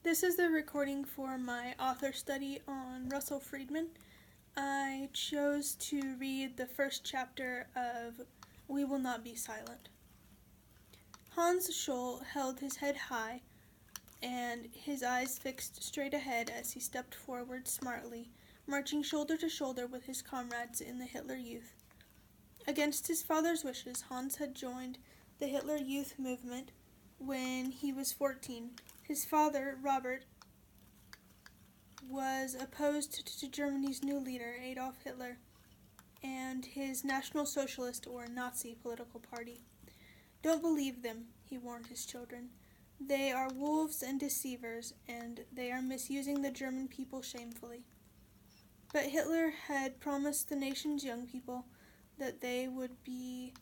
This is the recording for my author study on Russell Friedman. I chose to read the first chapter of We Will Not Be Silent. Hans Scholl held his head high and his eyes fixed straight ahead as he stepped forward smartly, marching shoulder to shoulder with his comrades in the Hitler Youth. Against his father's wishes, Hans had joined the Hitler Youth movement when he was 14. His father, Robert, was opposed to Germany's new leader, Adolf Hitler, and his National Socialist or Nazi political party. "Don't believe them," he warned his children. "They are wolves and deceivers, and they are misusing the German people shamefully." But Hitler had promised the nation's young people that they would be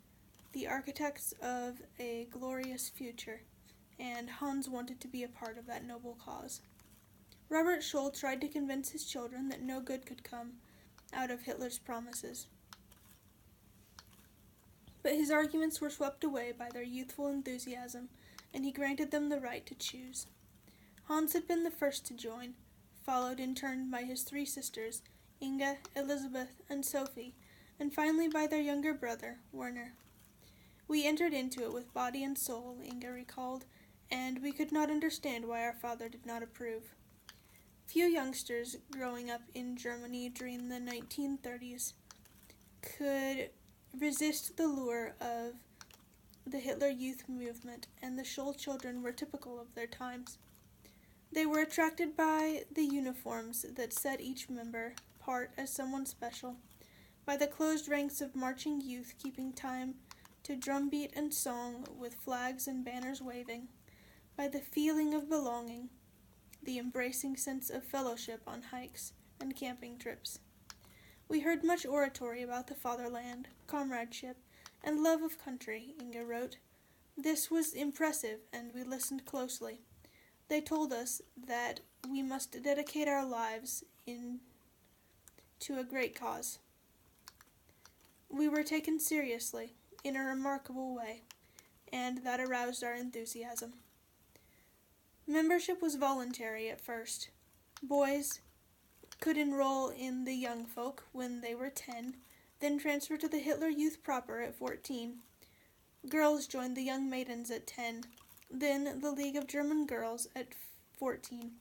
the architects of a glorious future, and Hans wanted to be a part of that noble cause. Robert Scholl tried to convince his children that no good could come out of Hitler's promises. But his arguments were swept away by their youthful enthusiasm, and he granted them the right to choose. Hans had been the first to join, followed in turn by his three sisters, Inga, Elizabeth, and Sophie, and finally by their younger brother, Werner. "We entered into it with body and soul," Inga recalled, "and we could not understand why our father did not approve." Few youngsters growing up in Germany during the 1930s could resist the lure of the Hitler Youth movement, and the Scholl children were typical of their times. They were attracted by the uniforms that set each member apart as someone special, by the closed ranks of marching youth keeping time to drumbeat and song with flags and banners waving, by the feeling of belonging, the embracing sense of fellowship on hikes and camping trips. "We heard much oratory about the fatherland, comradeship, and love of country," Inga wrote. "This was impressive, and we listened closely. They told us that we must dedicate our lives to a great cause. We were taken seriously, in a remarkable way, and that aroused our enthusiasm." Membership was voluntary at first. Boys could enroll in the Young Folk when they were 10, then transfer to the Hitler Youth proper at 14. Girls joined the Young Maidens at 10, then the League of German Girls at 14.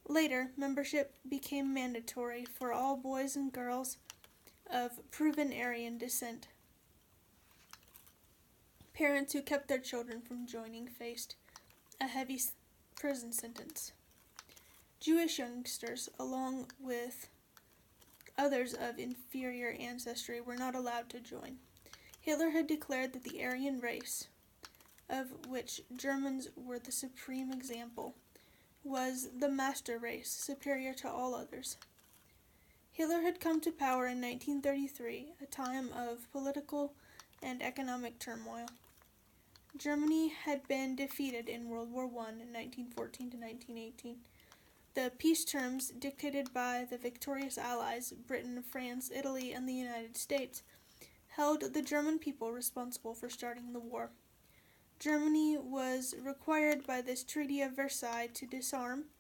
Later, membership became mandatory for all boys and girls of proven Aryan descent. Parents who kept their children from joining faced a heavy prison sentence. Jewish youngsters, along with others of inferior ancestry, were not allowed to join. Hitler had declared that the Aryan race, of which Germans were the supreme example, was the master race, superior to all others. Hitler had come to power in 1933, a time of political and economic turmoil. Germany had been defeated in World War I in 1914 to 1918. The peace terms dictated by the victorious Allies, Britain, France, Italy, and the United States, held the German people responsible for starting the war. Germany was required by this Treaty of Versailles to disarm,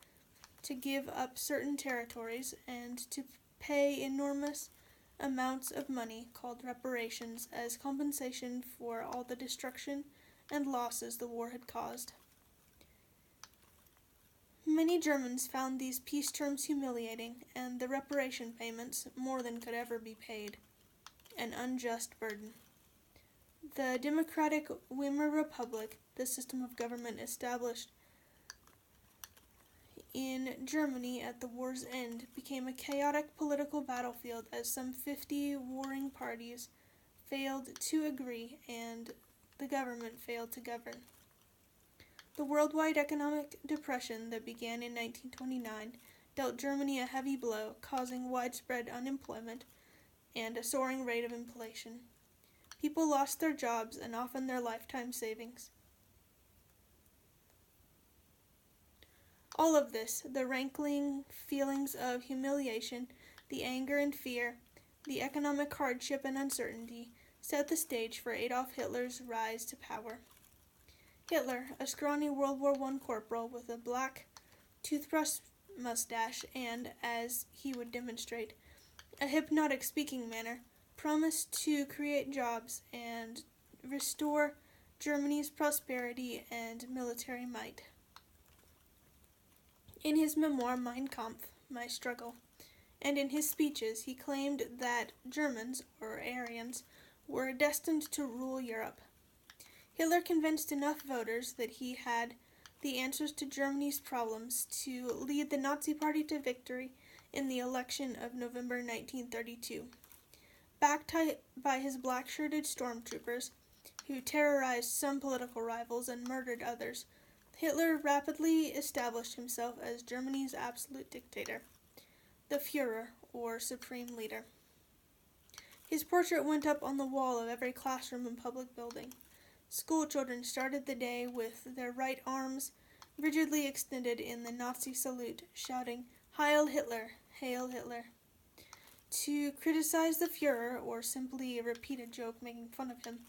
to give up certain territories, and to pay enormous amounts of money, called reparations, as compensation for all the destruction and losses the war had caused. Many Germans found these peace terms humiliating, and the reparation payments, more than could ever be paid, an unjust burden. The democratic Weimar Republic, the system of government established in Germany at the war's end, became a chaotic political battlefield as some 50 warring parties failed to agree and the government failed to govern. The worldwide economic depression that began in 1929 dealt Germany a heavy blow, causing widespread unemployment and a soaring rate of inflation. People lost their jobs and often their lifetime savings. All of this, the rankling feelings of humiliation, the anger and fear, the economic hardship and uncertainty, set the stage for Adolf Hitler's rise to power. Hitler, a scrawny World War I corporal with a black toothbrush mustache, and, as he would demonstrate, a hypnotic speaking manner, promised to create jobs and restore Germany's prosperity and military might. In his memoir Mein Kampf, My Struggle, and in his speeches he claimed that Germans, or Aryans, were destined to rule Europe. Hitler convinced enough voters that he had the answers to Germany's problems to lead the Nazi Party to victory in the election of November 1932. Backed by his black-shirted stormtroopers, who terrorized some political rivals and murdered others, Hitler rapidly established himself as Germany's absolute dictator, the Führer, or supreme leader. His portrait went up on the wall of every classroom and public building. School children started the day with their right arms rigidly extended in the Nazi salute, shouting, "Heil Hitler! Hail Hitler!" To criticize the Führer, or simply repeat a joke making fun of him,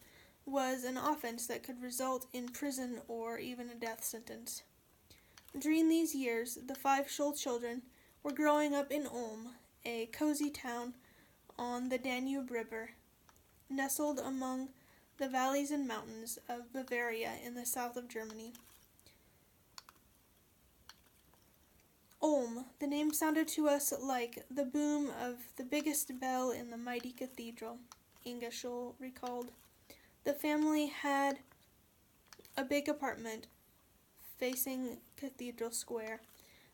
was an offense that could result in prison or even a death sentence. During these years, the 5 Scholl children were growing up in Ulm, a cozy town on the Danube River, nestled among the valleys and mountains of Bavaria in the south of Germany. Ulm, the name sounded to us like the boom of the biggest bell in the mighty cathedral, Inga Scholl recalled. The family had a big apartment facing Cathedral Square.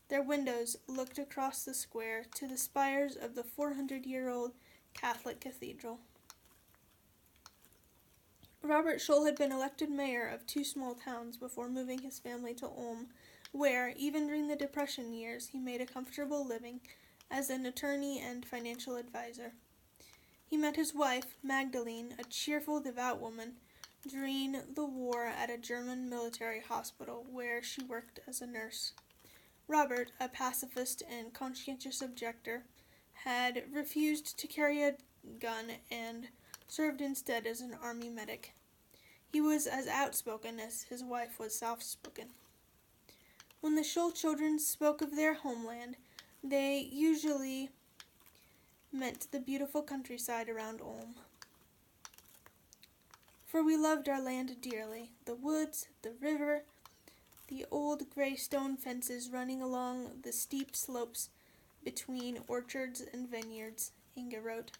Their windows looked across the square to the spires of the 400-year-old Catholic cathedral. Robert Scholl had been elected mayor of 2 small towns before moving his family to Ulm, where, even during the Depression years, he made a comfortable living as an attorney and financial advisor. He met his wife, Magdalene, a cheerful, devout woman, during the war at a German military hospital where she worked as a nurse. Robert, a pacifist and conscientious objector, had refused to carry a gun and served instead as an army medic. He was as outspoken as his wife was soft-spoken. When the Scholl children spoke of their homeland, they usually meant the beautiful countryside around Ulm. For we loved our land dearly, the woods, the river, the old gray stone fences running along the steep slopes between orchards and vineyards, Inga wrote.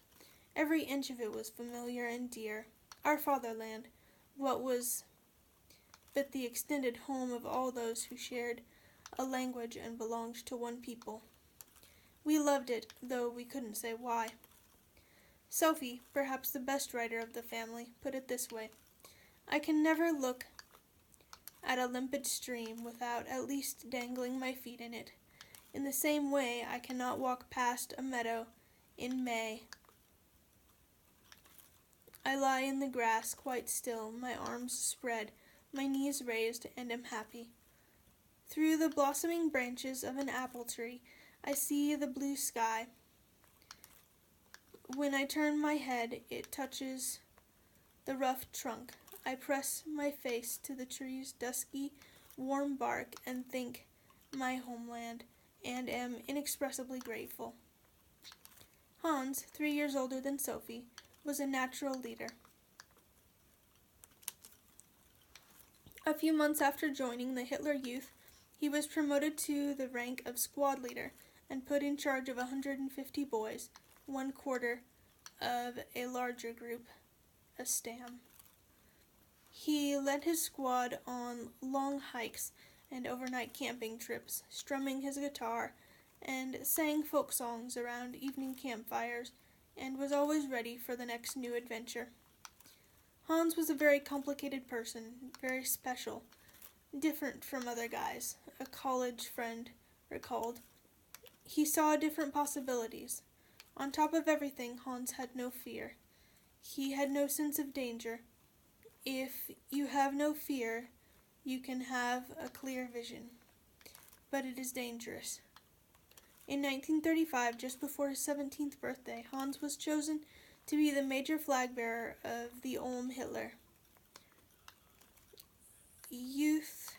Every inch of it was familiar and dear. Our fatherland, what was but the extended home of all those who shared a language and belonged to one people. We loved it, though we couldn't say why. Sophie, perhaps the best writer of the family, put it this way: I can never look at a limpid stream without at least dangling my feet in it. In the same way, I cannot walk past a meadow in May. I lie in the grass quite still, my arms spread, my knees raised, and am happy. Through the blossoming branches of an apple tree, I see the blue sky. When I turn my head, it touches the rough trunk. I press my face to the tree's dusky, warm bark and think my homeland, and am inexpressibly grateful. Hans, 3 years older than Sophie, was a natural leader. A few months after joining the Hitler Youth, he was promoted to the rank of squad leader and put in charge of 150 boys, 1/4 of a larger group, a Stamm. He led his squad on long hikes and overnight camping trips, strumming his guitar, and sang folk songs around evening campfires, and was always ready for the next new adventure. Hans was a very complicated person, very special, different from other guys, a college friend recalled. He saw different possibilities. On top of everything, Hans had no fear. He had no sense of danger. If you have no fear, you can have a clear vision. But it is dangerous. In 1935, just before his 17th birthday, Hans was chosen to be the major flag bearer of the Ulm Hitler Youth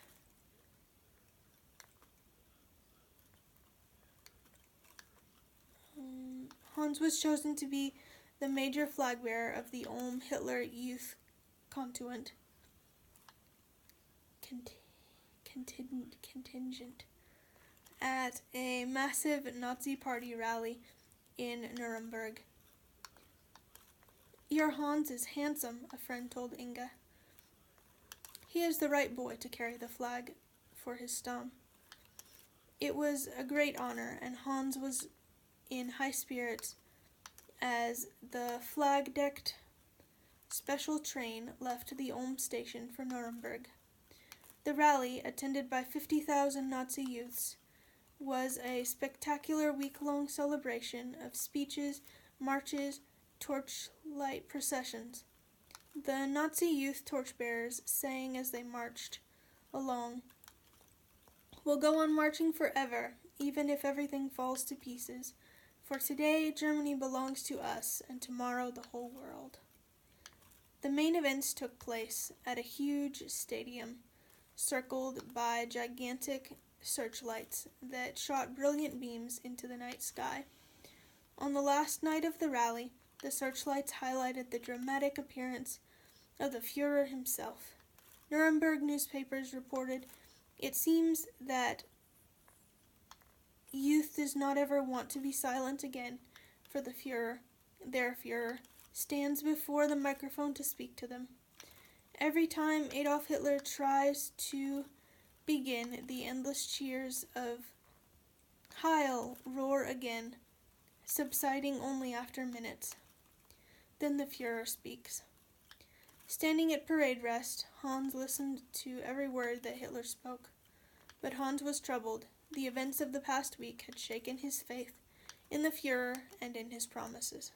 Hans was chosen to be the major flag bearer of the Ulm Hitler Youth Contingent at a massive Nazi Party rally in Nuremberg. "Your Hans is handsome," a friend told Inga. "He is the right boy to carry the flag for his Stamm." It was a great honor, and Hans was in high spirits as the flag-decked special train left the Ulm station for Nuremberg. The rally, attended by 50,000 Nazi youths, was a spectacular week-long celebration of speeches, marches, torchlight processions. The Nazi youth torchbearers sang as they marched along, "We'll go on marching forever, even if everything falls to pieces. For today, Germany belongs to us, and tomorrow the whole world." The main events took place at a huge stadium, circled by gigantic searchlights that shot brilliant beams into the night sky. On the last night of the rally, the searchlights highlighted the dramatic appearance of the Führer himself. Nuremberg newspapers reported, "It seems that youth does not ever want to be silent again, for the Führer, their Führer, stands before the microphone to speak to them." Every time Adolf Hitler tries to begin, the endless cheers of "Heil" roar again, subsiding only after minutes. Then the Führer speaks. Standing at parade rest, Hans listened to every word that Hitler spoke. But Hans was troubled. The events of the past week had shaken his faith in the Führer and in his promises.